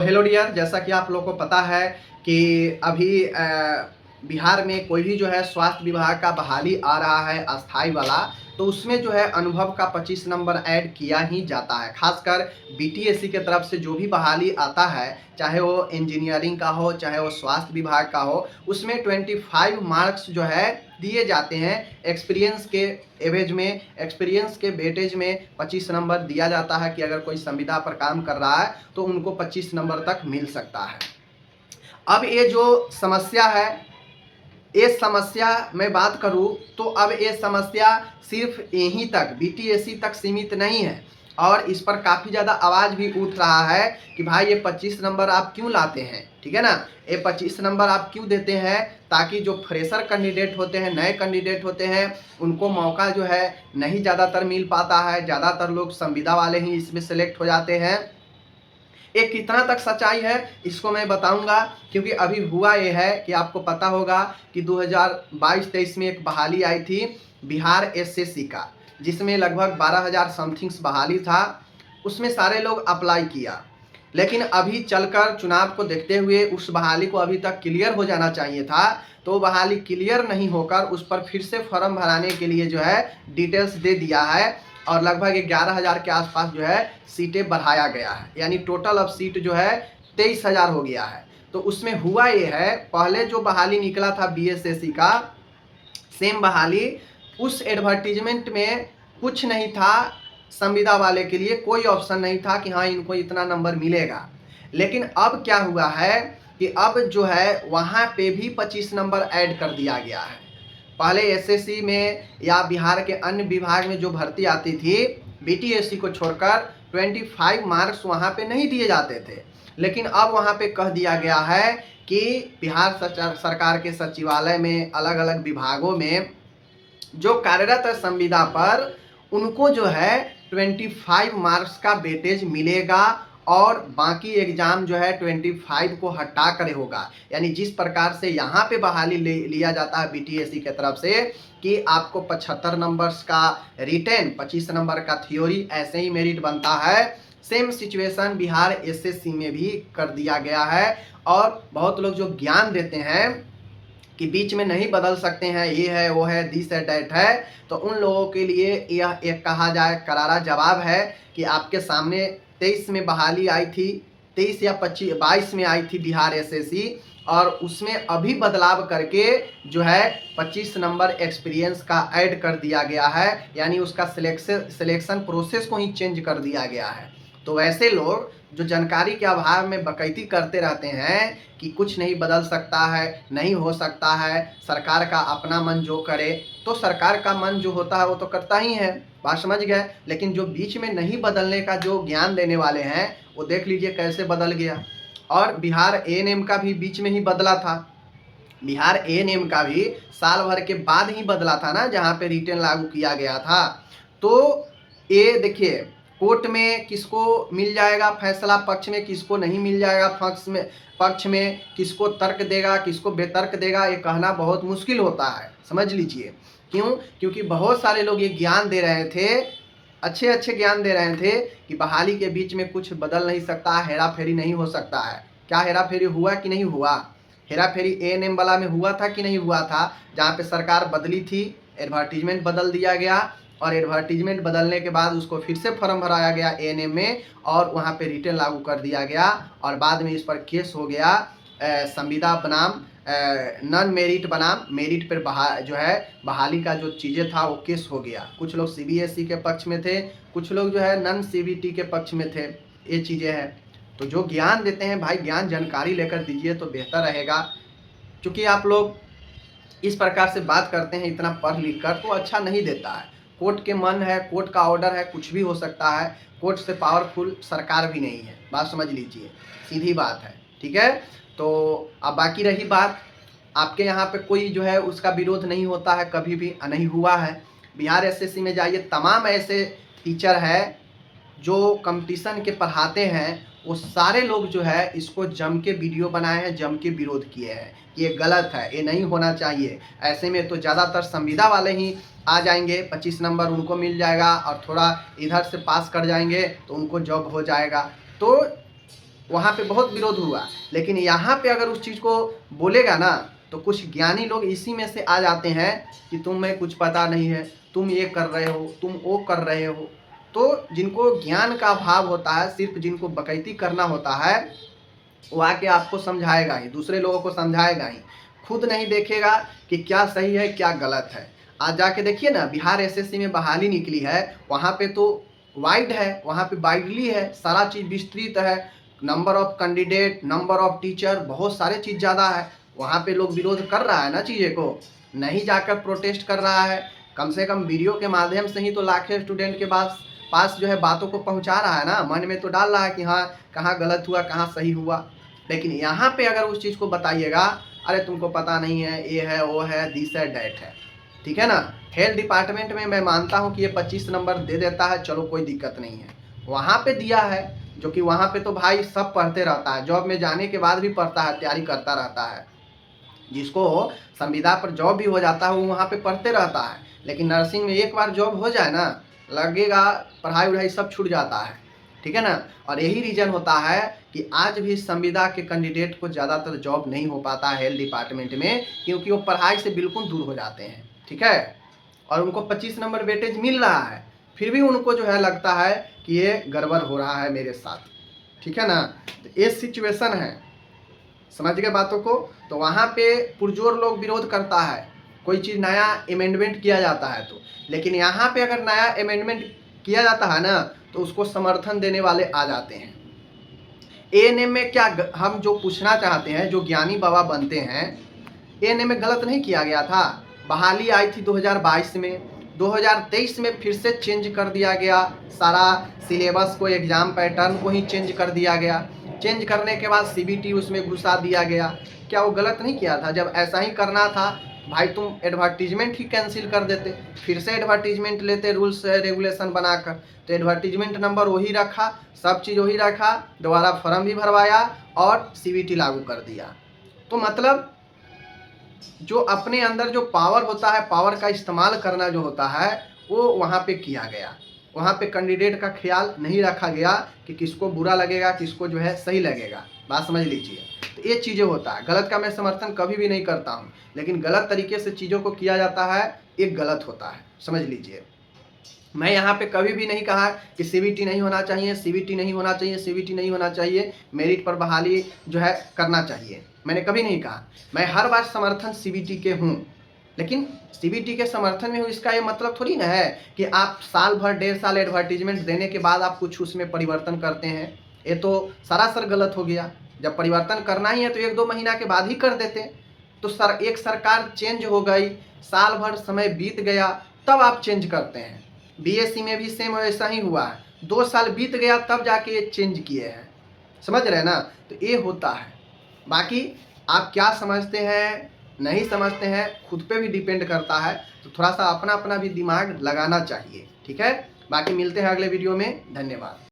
Hello dear, जैसा कि आप लोगों को पता है कि अभी बिहार में कोई भी जो है स्वास्थ्य विभाग का बहाली आ रहा है अस्थाई वाला, तो उसमें जो है अनुभव का 25 नंबर ऐड किया ही जाता है। खासकर बीटीएससी के तरफ से जो भी बहाली आता है, चाहे वो इंजीनियरिंग का हो, चाहे वो स्वास्थ्य विभाग का हो, उसमें 25 मार्क्स जो है दिए जाते हैं। एक्सपीरियंस के एवरेज में, एक्सपीरियंस के वेटेज में 25 नंबर दिया जाता है कि अगर कोई संविदा पर काम कर रहा है तो उनको 25 नंबर तक मिल सकता है। अब ये जो समस्या है, ये समस्या मैं बात करूं तो अब ये समस्या सिर्फ यहीं तक बीटीएससी तक सीमित नहीं है, और इस पर काफ़ी ज़्यादा आवाज़ भी उठ रहा है कि भाई ये 25 नंबर आप क्यों लाते हैं, ठीक है ना। ये 25 नंबर आप क्यों देते हैं, ताकि जो फ्रेशर कैंडिडेट होते हैं, नए कैंडिडेट होते हैं, उनको मौका जो है नहीं ज़्यादातर मिल पाता है। ज़्यादातर लोग संविदा वाले ही इसमें सेलेक्ट हो जाते हैं। ये कितना तक सच्चाई है इसको मैं बताऊंगा, क्योंकि अभी हुआ ये है कि आपको पता होगा कि 2022-23 में एक बहाली आई थी बिहार एसएससी का, जिसमें लगभग 12,000 समथिंग्स बहाली था। उसमें सारे लोग अप्लाई किया, लेकिन अभी चलकर चुनाव को देखते हुए उस बहाली को अभी तक क्लियर हो जाना चाहिए था, तो बहाली क्लियर नहीं होकर उस पर फिर से फॉर्म भराने के लिए जो है डिटेल्स दे दिया है, और लगभग 11,000 के आसपास जो है सीटें बढ़ाया गया है। यानी टोटल अब सीट जो है 23,000 हो गया है। तो उसमें हुआ ये है, पहले जो बहाली निकला था बीएसएससी का, सेम बहाली, उस एडवर्टीजमेंट में कुछ नहीं था संविदा वाले के लिए, कोई ऑप्शन नहीं था कि हाँ इनको इतना नंबर मिलेगा। लेकिन अब क्या हुआ है कि अब जो है वहाँ पे भी 25 नंबर ऐड कर दिया गया है। पहले एसएससी में या बिहार के अन्य विभाग में जो भर्ती आती थी बीटीएससी को छोड़कर 25 मार्क्स वहाँ पे नहीं दिए जाते थे, लेकिन अब वहाँ पे कह दिया गया है कि बिहार सरकार के सचिवालय में अलग अलग विभागों में जो कार्यरत है संविदा पर, उनको जो है 25 मार्क्स का वेटेज मिलेगा, और बाकी एग्जाम जो है 25 को हटा कर होगा। यानी जिस प्रकार से यहाँ पे बहाली लिया जाता है बीटीएससी की तरफ से कि आपको 75 नंबर्स का रिटेन, 25 नंबर का थ्योरी, ऐसे ही मेरिट बनता है, सेम सिचुएशन बिहार एसएससी में भी कर दिया गया है। और बहुत लोग जो ज्ञान देते हैं कि बीच में नहीं बदल सकते हैं, ये है वो है, दिस है डैट है, तो उन लोगों के लिए यह एक कहा जाए करारा जवाब है कि आपके सामने 23 में बहाली आई थी, 23 या 22 में आई थी बिहार एसएससी, और उसमें अभी बदलाव करके जो है 25 नंबर एक्सपीरियंस का ऐड कर दिया गया है। यानी उसका सिलेक्शन प्रोसेस को ही चेंज कर दिया गया है। तो वैसे लोग जो जानकारी के अभाव में बकैती करते रहते हैं कि कुछ नहीं बदल सकता है, नहीं हो सकता है, सरकार का अपना मन जो करे, तो सरकार का मन जो होता है वो तो करता ही है, बात समझ गए। लेकिन जो बीच में नहीं बदलने का जो ज्ञान देने वाले हैं, वो देख लीजिए कैसे बदल गया। और बिहार एएनएम का भी बीच में ही बदला था, बिहार एएनएम का भी साल भर के बाद ही बदला था ना, जहाँ पे रिटेन लागू किया गया था। तो ये देखिए, कोर्ट में किसको मिल जाएगा फैसला, पक्ष में किसको नहीं मिल जाएगा, पक्ष में किसको तर्क देगा, किसको बेतर्क देगा, ये कहना बहुत मुश्किल होता है, समझ लीजिए। क्यों? क्योंकि बहुत सारे लोग ये ज्ञान दे रहे थे, अच्छे अच्छे ज्ञान दे रहे थे कि बहाली के बीच में कुछ बदल नहीं सकता, हेरा फेरी नहीं हो सकता है। क्या हेरा फेरी हुआ कि नहीं हुआ? हेरा फेरी एएनएम वाला में हुआ था कि नहीं हुआ था? जहाँ पे सरकार बदली थी, एडवर्टीजमेंट बदल दिया गया, और एडवर्टीजमेंट बदलने के बाद उसको फिर से फॉर्म भराया गया एएनएम में, और वहाँ पे रिटेन लागू कर दिया गया, और बाद में इस पर केस हो गया संविदा बनाम नॉन मेरिट बनाम मेरिट पर जो है बहाली का जो चीज़ें था वो केस हो गया। कुछ लोग सीबीएसई के पक्ष में थे, कुछ लोग जो है नॉन सीबीटी के पक्ष में थे। ये चीज़ें हैं। तो जो ज्ञान देते हैं भाई, ज्ञान जानकारी लेकर दीजिए तो बेहतर रहेगा। क्योंकि आप लोग इस प्रकार से बात करते हैं इतना पढ़ लिख कर, तो अच्छा नहीं देता है। कोर्ट के मन है, कोर्ट का ऑर्डर है, कुछ भी हो सकता है। कोर्ट से पावरफुल सरकार भी नहीं है, बात समझ लीजिए, सीधी बात है, ठीक है। तो अब बाकी रही बात, आपके यहाँ पे कोई जो है उसका विरोध नहीं होता है, कभी भी नहीं हुआ है। बिहार एसएससी में जाइए, तमाम ऐसे टीचर है जो कंपटीशन के पढ़ाते हैं, वो सारे लोग जो है इसको जम के वीडियो बनाए हैं, जम के विरोध किए हैं। ये गलत है, ये नहीं होना चाहिए। ऐसे में तो ज़्यादातर संविदा वाले ही आ जाएंगे, 25 नंबर उनको मिल जाएगा, और थोड़ा इधर से पास कर जाएंगे तो उनको जॉब हो जाएगा। तो वहाँ पे बहुत विरोध हुआ। लेकिन यहाँ पे अगर उस चीज़ को बोलेगा ना तो कुछ ज्ञानी लोग इसी में से आ जाते हैं कि तुम्हें कुछ पता नहीं है, तुम ये कर रहे हो, तुम वो कर रहे हो। तो जिनको ज्ञान का अभाव होता है, सिर्फ जिनको बकैती करना होता है, वो आके आपको समझाएगा ही, दूसरे लोगों को समझाएगा ही, खुद नहीं देखेगा कि क्या सही है क्या गलत है। आज जाके देखिए ना, बिहार एसएससी में बहाली निकली है, वहाँ पे तो वाइड है, वहाँ पे वाइडली है, सारा चीज़ विस्तृत है, number of candidate, number of teacher, बहुत सारे चीज़ ज़्यादा है। वहाँ पे लोग विरोध कर रहा है ना चीज़ें को, नहीं जाकर प्रोटेस्ट कर रहा है। कम से कम वीडियो के माध्यम से ही तो लाखों स्टूडेंट के पास जो है बातों को पहुँचा रहा है ना, मन में तो डाल रहा है कि हाँ कहाँ गलत हुआ कहाँ सही हुआ। लेकिन यहाँ पे अगर उस चीज़ को बताइएगा, अरे तुमको पता नहीं है, ये है वो है, दिस है डैट है, ठीक है ना। हेल्थ डिपार्टमेंट में मैं मानता हूँ कि ये 25 नंबर दे देता है, चलो कोई दिक्कत नहीं है। वहाँ पे दिया है, जो कि वहाँ पे तो भाई सब पढ़ते रहता है, जॉब में जाने के बाद भी पढ़ता है, तैयारी करता रहता है। जिसको संविदा पर जॉब भी हो जाता है वो वहाँ पे पढ़ते रहता है। लेकिन नर्सिंग में एक बार जॉब हो जाए ना, लगेगा पढ़ाई वढ़ाई सब छूट जाता है, ठीक है ना। और यही रीज़न होता है कि आज भी संविदा के कैंडिडेट को ज़्यादातर जॉब नहीं हो पाता है हेल्थ डिपार्टमेंट में, क्योंकि वो पढ़ाई से बिल्कुल दूर हो जाते हैं, ठीक है। और उनको 25 नंबर वेटेज मिल रहा है, फिर भी उनको जो है लगता है कि ये गड़बड़ हो रहा है मेरे साथ, ठीक है ना। तो ये सिचुएशन है, समझ गए बातों को। तो वहाँ पे पुरजोर लोग विरोध करता है, कोई चीज़ नया अमेंडमेंट किया जाता है तो। लेकिन यहाँ पे अगर नया अमेंडमेंट किया जाता है ना तो उसको समर्थन देने वाले आ जाते हैं। एएनएम में क्या हम जो पूछना चाहते हैं, जो ज्ञानी बाबा बनते हैं, एएनएम में गलत नहीं किया गया था। बहाली आई थी 2022 में, 2023 में फिर से चेंज कर दिया गया, सारा सिलेबस को, एग्ज़ाम पैटर्न को ही चेंज कर दिया गया। चेंज करने के बाद सीबीटी उसमें घुसा दिया गया। क्या वो गलत नहीं किया था? जब ऐसा ही करना था भाई, तुम एडवर्टीजमेंट ही कैंसिल कर देते, फिर से एडवर्टीजमेंट लेते रूल्स रेगुलेशन बनाकर। तो एडवर्टीजमेंट नंबर वही रखा, सब चीज़ वही रखा, दोबारा फॉर्म भी भरवाया और सीबीटी लागू कर दिया। तो मतलब जो अपने अंदर जो पावर होता है, पावर का इस्तेमाल करना जो होता है, वो वहाँ पे किया गया। वहाँ पे कैंडिडेट का ख्याल नहीं रखा गया कि किसको बुरा लगेगा, किसको जो है सही लगेगा। बात समझ लीजिए। तो ये चीज़ें होता है। गलत का मैं समर्थन कभी भी नहीं करता हूँ, लेकिन गलत तरीके से चीज़ों को किया जाता है, ये गलत होता है, समझ लीजिए। मैं यहाँ पे कभी भी नहीं कहा कि सीबीटी नहीं होना चाहिए, सीबीटी नहीं होना चाहिए, सीबीटी नहीं होना चाहिए, मेरिट पर बहाली जो है करना चाहिए, मैंने कभी नहीं कहा। मैं हर बार समर्थन सीबीटी के हूँ, लेकिन सीबीटी के समर्थन में हूँ इसका ये मतलब थोड़ी ना है कि आप साल भर 1.5 साल एडवर्टीजमेंट देने के बाद आप कुछ उसमें परिवर्तन करते हैं। ये तो सरासर गलत हो गया। जब परिवर्तन करना ही है तो 1-2 महीना के बाद ही कर देते। तो एक सरकार चेंज हो गई, साल भर समय बीत गया, तब आप चेंज करते हैं। बीएससी में भी सेम ऐसा ही हुआ है, 2 साल बीत गया तब जाके ये चेंज किए हैं, समझ रहे हैं ना। तो ये होता है। बाकी आप क्या समझते हैं नहीं समझते हैं, खुद पे भी डिपेंड करता है। तो थोड़ा सा अपना अपना भी दिमाग लगाना चाहिए, ठीक है। बाकी मिलते हैं अगले वीडियो में, धन्यवाद।